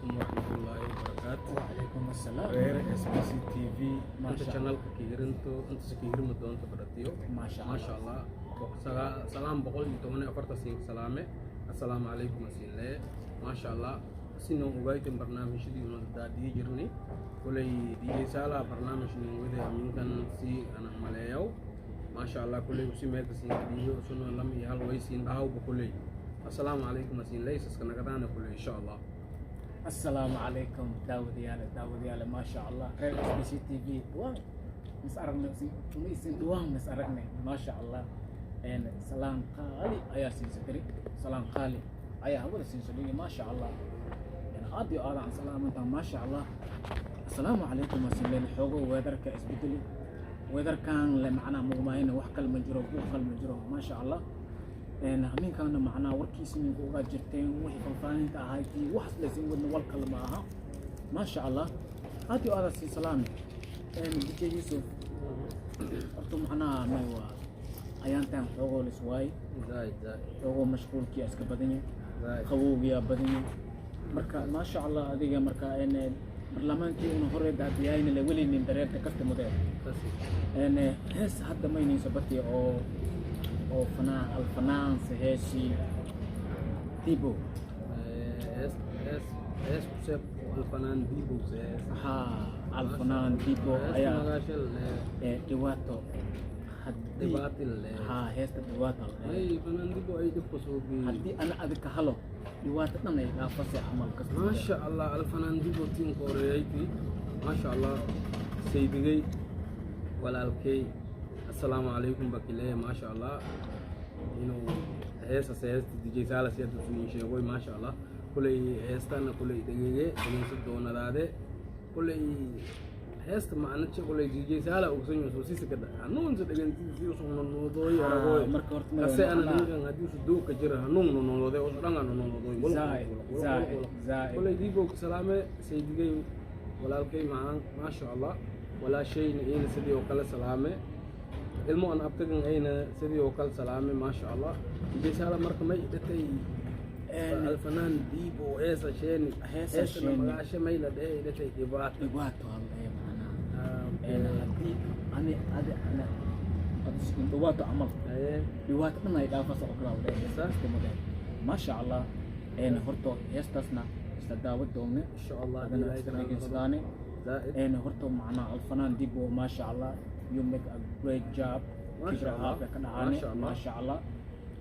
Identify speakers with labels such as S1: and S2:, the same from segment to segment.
S1: عليكم ورحمة الله وبركاته.
S2: وعليكم السلام.
S1: غير SBC TV
S2: ما
S1: أنت
S2: شاء
S1: channel كيرنتو أنت سكير مدون تبرتيو
S2: ما شاء الله.
S1: ما شاء الله. سلام بقول يتوني أفرت سين سلامة. السلام عليكم أسيلة ما شاء الله. سينو وجاي تم برنامج دي وندا دي جرني كلي دي سالا برنامج نيوده أمين كان سي أنا ملايو ما شاء الله كلي وسي ميت سين دي وسنو لم يهال ويسين داو بكلي. السلام عليكم أسيلة سكنا كدانا كلي إن شاء الله.
S2: السلام عليكم داود يالا ما شاء الله. غير SBC TV دوام مسأرنا سين دوام مسأرنا ما شاء الله. إن سلام قالي أيا سين سكري سلام قالي أيا هو سين سكري ما شاء الله. يعني أدي عن سلام أنت ما شاء الله. السلام عليكم أسيلين حقوق وذرك إسبتلي وذر كان لمعنا مغماين وحكل مجرو وحكل مجرو ما شاء الله. إن همين كان معنا وركي سنين قوة جرتين وحي فلفانين تاهايتي وحس لسين ودن والكل معها ما شاء الله. هاتي هذا سي سلام إن بيجي يوسف أرتو معنا مايوا أيان تام حقوق لسواي
S1: زايد
S2: حقوق مشغول كي أسك بدني
S1: زايد
S2: خووق يا بدني مركا ما شاء الله هذيك مركا إن برلمان كي إنه هرد هديين اللي ولي من درير تكست مدير إن هس حتى ما ينسبتي أو الفنان سهيشي ديبو
S1: اس بسبب الفنان ديبو
S2: ها الفنان ديبو أيا دواتو
S1: دباتل
S2: ها هست دواتو
S1: اي فنان ديبو اي دبسو بي
S2: هدي أنا أذكر هلو دواتو أنا لا فصل عمل كسر
S1: ما شاء الله الفنان ديبو تيم كوريايتي ما شاء الله سيدي ولا الكي السلام عليكم بكليه ما شاء الله إنه هسه سيست دي سالة سيد سنين شيء ما شاء الله كل هستنا كل دقيقة بنسد دونا هذا كل هست ما أنا شيء كل دي سالة وكسين يسوسي سكده هنون سدقن تيجي وصلنا نودوي أراغوي هسه أنا نيجي نادي سدو كجرا هنون نودوي وصلنا نودوي
S2: زاي
S1: كل دي بوك سلامة سيدي ولا الكي ما شاء الله ولا شيء إيه سيدي وكلا سلامة ilmo aan abtagan ayna sidii oo kale salaamay ma sha Allah bisala marka may dadtay alfanaan diibo heesa sheeni heesa magaasha may la dheey dadtay dhibaato
S2: wallahi maana ani adiskin dhawaato amal dhawaato dhan ay dhaafas oo kala wadeen saastimada ma sha Allah horto heestasna istadaawad doonne
S1: insha Allah
S2: adana horto macna alfanaan diibo ma sha Allah. You make a great job.
S1: ما شاء الله
S2: ما شاء الله.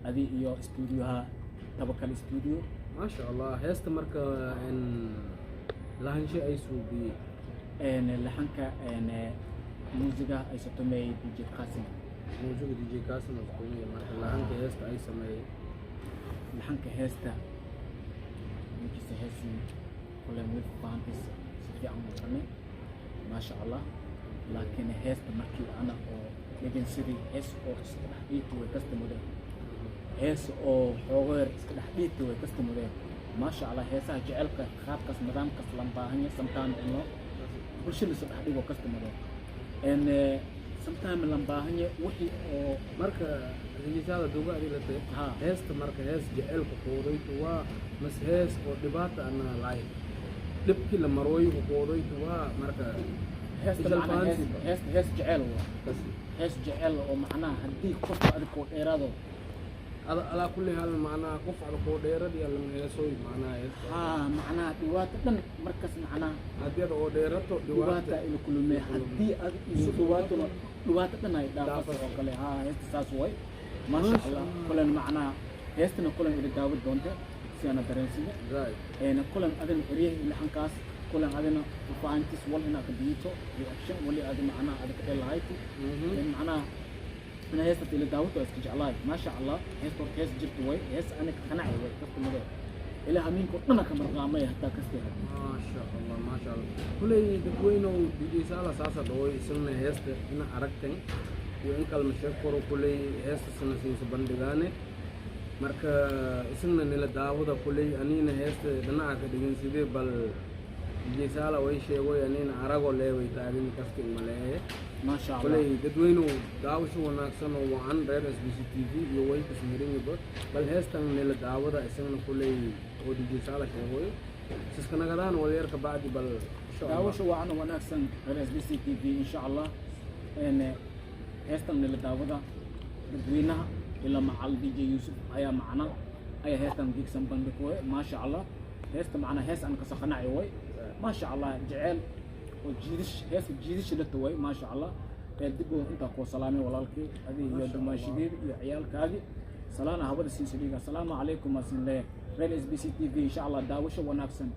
S2: هذه هي استوديوها تبكل استوديو.
S1: ما شاء الله هيستمر إن لهن شيء أي سوبي.
S2: إن لهنك إن موسيقى أي ستمي دي جي قاسم.
S1: موسيقى دي جي قاسم أذكرني ما لهنك هيست أي سمي.
S2: لهنك هيستا. يجي سهسي كل ميت فانتس سفي عمرنا. ما شاء الله. لكن هيست مركي أنا أو لكن سيدي هيس أو استحقيت وكستمودي هيس أو حوار استحقيت وكستمودي ما شاء الله هيس جعلك خاب كاس مدام كاس لمباهني سمتان إنه كل شيء استحقيت وكستمودي إن سمتان لمباهني وحي أو
S1: مركا الرجال دوغا دي لته هيس مركا هيس جعلك قوديت وا مس هيس أو دبات أنا لاي دبكي لما روي وقوديت وا مركا
S2: هيس جعل هيس جعل ومعناه هدي قف أذك وإرادة
S1: على كل حال معناه قف على كوديرة دي اللي هيسوي معناه هيس
S2: معناه دوات كن مركز معناه
S1: هدي كوديرة
S2: دوات إلى كل ما هدي دوات كن هاي دافع وكله هيس تساسوي ما شاء الله كل معناه هيس نقولن إلى داود دونته سيانا درنسية إن كلن أذن ريه لحنكاس كلن أذن فانتس ولا هنا كبيتو رياكشن ولا أذن معنا أذن كده لايتي إن معنا أنا هيس تيجي داود واسكج الله ما شاء الله هيس تور هيس جبت وي هيس أنا خناعي وي كفت مدة إلى همين كنا كمر قامي حتى كستي
S1: ما شاء الله ما شاء الله كل يدكوينو بيجي سالة ساسة دوي سنة هيس هنا أركتين ينقل مشكور كل هيس سنة سينس بندقانه marka isna nila daawada kulay anina heesta dhanaca digin sidee bal jeesala way sheego anina arago leeway taagin kasta maleeye
S2: ما شاء الله
S1: kulay dadweynu daawasho wanaagsan oo waan reer SBC TV iyo way kasmirin bal heestan nila daawada isna kulay oo DJ Salah sheegoy siskanagadaan waleer ka bacdi bal insha Allah
S2: daawasho wacan wanaagsan RSBC TV insha Allah heestan la daawada dadweynaha ila macal DJ Yusuf ayaa macna ay heestan digsan bandhigay ma sha Allah heesta macna hees aan ka saxanay way ma sha Allah jecel oo jiidish la taway ma sha Allah dib inta ku salaamay walaalkii adii iyo dumaashideed iyo ciyaalkaagi salaana hawada siin saliiga assalaamu calaykum asalaam RSBC TV insha Allah daawasho wanaagsan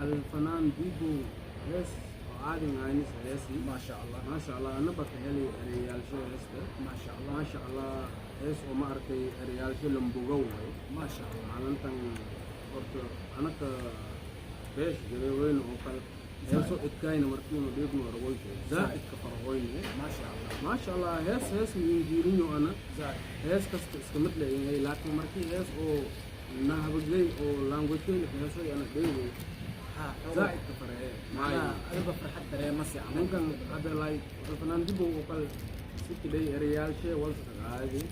S1: الفنان بيبو هيس عادي معاينس هيسي
S2: ما شاء الله
S1: ما شاء الله أنا بتهيألي ريال شو هيسته
S2: ما شاء الله
S1: ما شاء الله هيس وما أرتي ريال شو لمبوجو
S2: ما شاء الله
S1: معناتها قلت أنا كبيش جريوين وقال هيسو إتكاين مرتين وديبنا رويش زائد كفروين
S2: ما شاء الله
S1: ما شاء الله هيس يجيريني أنا
S2: زائد
S1: هيس كستمت لي لكن مرتي هيس أو نهبجي أو لانجوتي هيسو أنا ديبو زائد كفره
S2: معي أنا بفرح دري مسي
S1: ممكن هذا لايك الفنان دي بوكال ست دي ريال شيء وصل عادي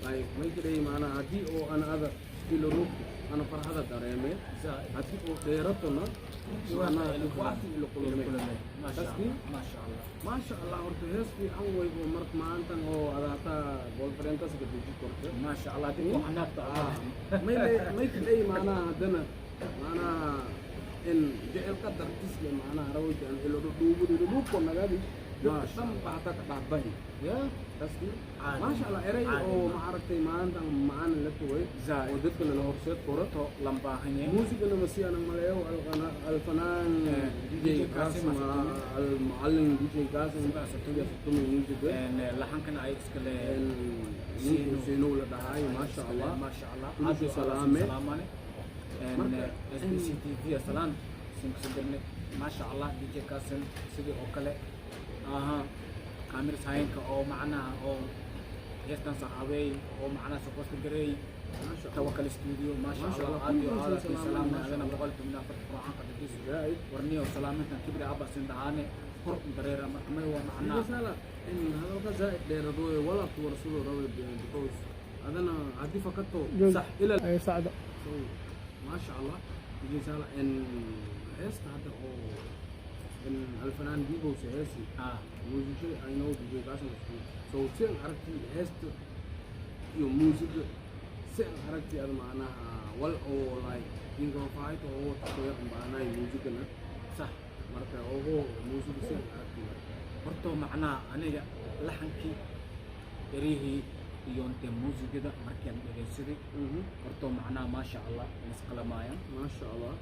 S1: لايك ما يجري معنا عادي أو أنا هذا كيلو روب أنا فرح هذا دريمه
S2: زائد
S1: عادي أو خيرتنا macnaha dhibaati ila kulmay
S2: ما شاء الله
S1: maasha allah horta hees fiican waybo marka maantan oo adaata boyfriendas ka deji korto
S2: ما شاء الله دي حنات
S1: may kale macnaha hadana macnaha in jecel qadar tisle macnaha rawjan ilo dhuubu ko nagadi sam baata ka dhaabay
S2: يا
S1: taski
S2: عادي.
S1: maasha allah eray
S2: عادي.
S1: oo ma aragtay maantan macaan la tuway
S2: زاي
S1: oo dadka la horseed korato
S2: لمبا هني
S1: موسيقى نمسي أنا ملايو الفنان دي جي قاسم المعلم دي جي قاسم ستومي موسيقى
S2: لحن كان عايز كله
S1: سينو لدهاي ما شاء الله
S2: ما شاء الله
S1: كل شيء سلامة
S2: سلامة اس بي سي تي في سلام سنكسبني ما شاء الله دي جي قاسم سيدي اوكله اها كامير ساينك او معنا او يستن صحابي او معنا سبوست جري
S1: ما شاء الله
S2: توكل استوديو ما شاء
S1: ما شاء
S2: الله
S1: الله.
S2: عادي
S1: كل
S2: وهذا
S1: شيء
S2: في
S1: سلام.
S2: سلام
S1: ما شاء
S2: انا
S1: الله.
S2: بقولت من القرآن قد تديس
S1: زائد
S2: ورني وسلامتنا كبر ابا سندهاني قرب دريرة ما هو معنا
S1: رسالة إن هذا الغزاء دير دوي ولا تورسله روي بكوز هذا عادي فقط صح إلى
S3: أي سعادة
S1: ما شاء الله يجي رسالة إن هست هذا أو إن الفنان بيبو سياسي موسيقى I know دي جي قاسم so سين عرفتي هست يو موسيقى سين عرفتي هذا معناها وال أو like think of fight أو تقول معناها موسيقى نا
S2: صح
S1: مركا أو موسيقى سين عرفتي
S2: horto macnaha aniga laxankii erihii iyo inte muusigada markaan dhegaysaday horto macnaha maasha allah isqalamaayaan
S1: ما شاء الله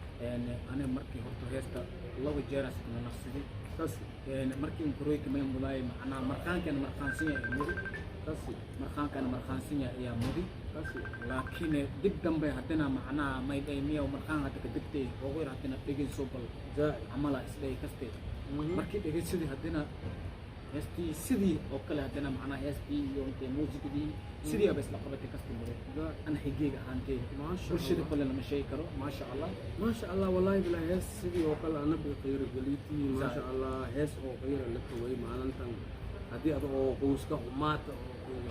S2: aniga markii horto heesta laba jeeras kuna naqsiday
S1: كسي
S2: markii unkuroyka may mulaay macnaha markaankan markaansinya ee mudi
S1: كسي
S2: markaankan markaansinya ayaa mudi
S1: كسي
S2: laakiin dib dambe haddana macnaha may dhaymiya markaan hadda ka degtay ugu yar haddana dhegayso bal
S1: زائد
S2: camala isdhay kastee markii dhegaysadii haddana heestii sidii oo kale haddana macnaha heestii iyo intee muusikadii sidii aba isla qabatay kasti muday ana xigeyga ahaantee
S1: ما شاء
S2: bulshada
S1: الله
S2: kale lama sheegi karo maasha allah
S1: ما شاء الله والله بلا هيس سيدي وقال أنا بخير قليتي ما شاء الله هيس أو غير لك وي معناتها هدي أدو قوسك ومات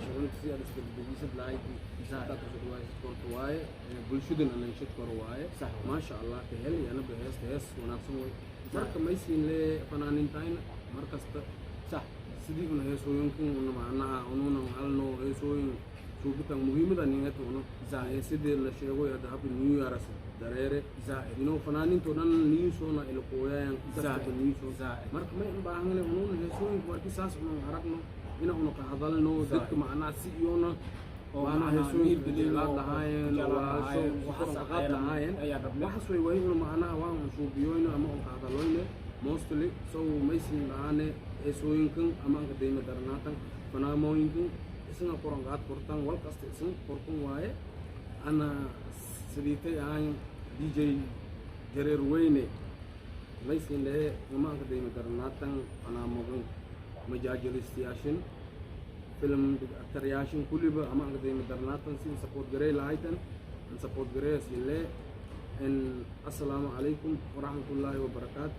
S1: شغلت سي أدس بالبيس بلايتي زاد تشكواي كورتواي بلشدن أنا نشيت كورواي
S2: صح.
S1: ما شاء الله كهلي أنا بهيس هيس ونفسه مركب ما يسين لي فنانين تاين مركز
S2: صح
S1: سيدي من هيس ويمكن إنه معناها إنه هالنو هيس وين شو بتاع مهم ده نيجي تقوله زي سيدي الشيء هو يذهب نيو يارس دريرة
S2: زائد
S1: you know فنانين تونان نيو سونا الكويا yang
S2: زائد.
S1: kita نيو سو
S2: زائد.
S1: marka may baahangale unun heesoy warki saas unun aragno ina unu ka hadalno
S2: زائد.
S1: dadka macnaa si iyona
S2: oo
S1: maana
S2: macnaha
S1: heesoy
S2: wiil gelin
S1: la
S2: oo
S1: lahaayeen
S2: jecel
S1: waa
S2: lahaayeen,
S1: soo
S2: waxaas
S1: qaqad lahaayeen
S2: ayaa rabnay.
S1: waxaas way way unu macnaa waa un suubiyoyno ama un ka hadaloyne mostly so maysin lahaane heesooyinkan ama anka deyma daranaatan fanaamooyinkan isna qorangaad kortan wal kasta isna korkan waaye ana sidiitay ahaan DJ jareer weyne maysin lehe uma anka deyma daranaatan fanaamogan majaajilistayaashin film aktaryaashin kulliba ama anka deyma daranaatan si support garey lahaytan an support garey sile en assalaamu calaykum waraxmatullaahi wabarakaatu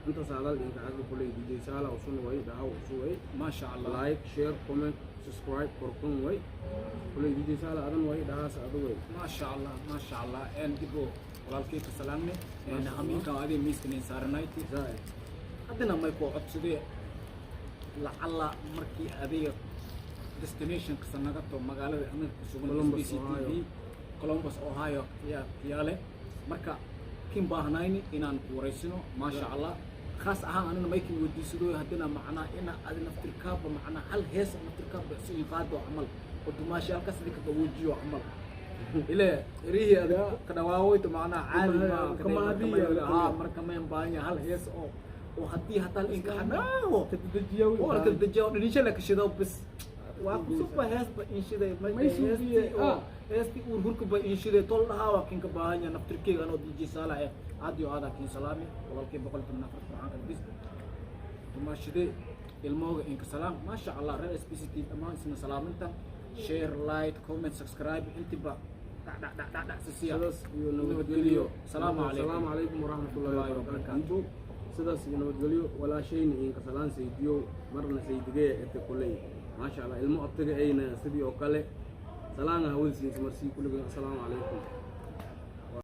S1: inta saadal inka caga kuley DJ Sala usun way dhahaw usu way
S2: maasha allah
S1: like share comment subscribe korkun way kuley DJ Sala adan way dhahaas adu way
S2: maasha allah maasha allah dibo walaalkay ka salaamne hamiinka adii miiskanin saaranayti
S1: zaaid
S2: haddana may koo codsadee lacalla markii adiga destinationka sanagato magaalada amirka sugan
S1: Columbus,
S2: SBC
S1: Ohio.
S2: TV Columbus Ohio yaale marka kin baahnayni inaan ku wareysino maasha allah khaas ahaan anina maykin weydiisado haddana macnaa ina adi naftirkaaba macnaa hal hees naftirkaaba si qaado camal oo dumaasha halkaas idinka dawoojiyo camal ile rihi ada ka dhawaawayto macnaa caadi ma
S1: Kama hadiya.
S2: marka mayn baahanya hal hees oo haddii hataa inka xanaawo
S1: tadjiyawi
S2: oo ka dajiyo dhinisha la kashido bas waa ku suba hees ba inshiday
S1: May suubiye,
S2: heesti uu hurku ba inshiday tol dhahaa waa kinka baahanya naftirkeyga anoo DJ Sala aadi oo aada kin salaami walaalkay boqolkiiba nafar qur'aanka bis tumaashide ilmooga inka salaam maasha allah reer SBC TV dhammaan isna salaaminta share like comment subscribe intiba dhac sisiya
S1: sidaas iyo
S2: nabadgelyo salaamu
S1: assalaamu calaykum waraxmatullaahi wabarakaatu sidaas iyo nabadgelyo walaashayna inka salaan saydiyo marna saydigee ete kuley maasha allah ilmo abtaga ayna sidii oo kale salaanga hawadiisa marsii kulliga assalaamu calaykum